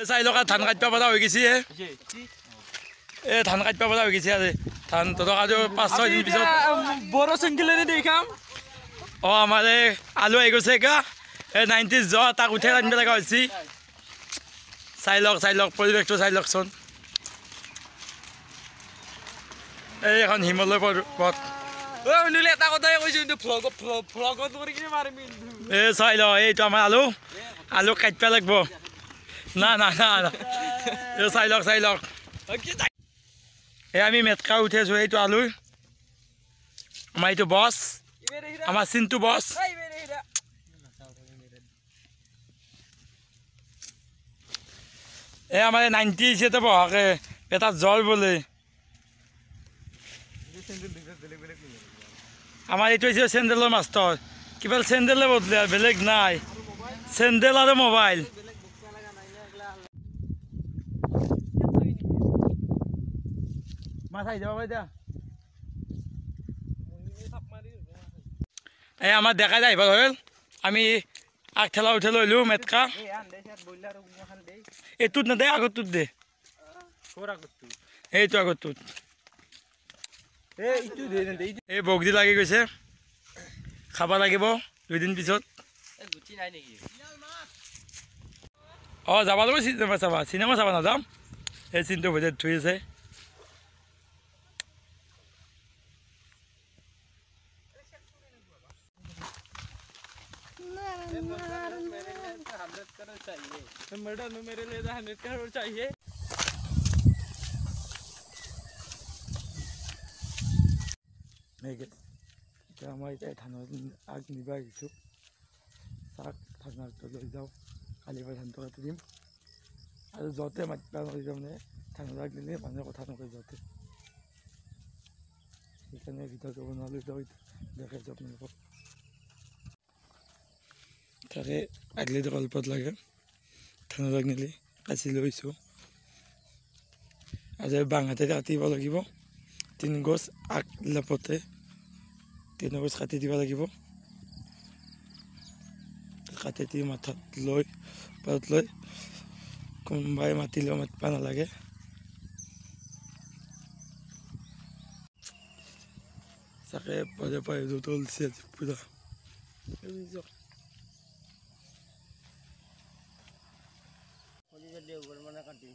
চাই লওক ধান কাটিব পৰা হৈ গৈছে ধান কাটিব পৰা হৈ গৈছে আজি ধান ধৰক আজি 5-6 দিন পিছত বড়ো চেংকিলেৰে দেখাম আমাৰ এই আলু আহি গৈছে একা 90 তাক উঠাই আনিব লগা হৈছে চাই লওক পৰিৱেশটো চাই লওকচোন এই এখন হিমালয় পৰ্বত এটা কথাই কৈছো কিন্তু ফ্লগত কৰি কিনে মাৰিম চাই লওক এইটো আমাৰ আলু কাটিব লাগিব না চাই লওক এই আমি মেটকা উঠাইছোঁ এইটো আলু আমাৰ এইটো বছ আমাৰ চিন্তু বছ এই আমাৰ 90 হিচাপে বহাকে এটা জ্বৰ বোলে আমাৰ এইটো হৈছে চেণ্ডেলৰ মাষ্টৰ কিবা চেণ্ডেলে বদলে আৰু বেলেগ নাই চেণ্ডেল আৰু মোবাইল এই আমাৰ ডেকাই আহিব হ'ল আমি আগ ঠেলা উঠে লৈলোঁ মেটকা এইটোত নেদে আগতটোত দে এইটো আগতটোত এই বগদি লাগি গৈছে খাব লাগিব 2 দিন পিছত যাব লাগিব চিনেমা চাব নাযাম এই চিন্তু ভোজত ধুই আছে मेरे लिए 100 करोड़ चाहिए আমাৰ এতিয়া ধানৰ আগ নিব আহিছোঁ চাক ধানটো লৈ যাওঁ কালিৰ পৰা ধানটো কাটি দিম আৰু য'তে মাতিব নোৱাৰি তাৰমানে ধানৰ আগ দিলে মানুহে কথা নকয় য'তে সেইকাৰণে ভিতৰটো বনোৱা লৈ যাওঁ দেখাই যাওক আপোনালোকক তাকে আগলিটো কলপাত লাগে ধানৰ আগ নিলে কাচি লৈছোঁ আজি বাঁহাতে কাটিব লাগিব 3 গছ আগ লাপতে 3 গছ কাটি দিব লাগিব কাটি দি মাথাত লৈ পাত লৈ কোনোবাই মাতিলেও মাতিব নালাগে চাকে পদে পদে তলছে পুৰা মানে কাটি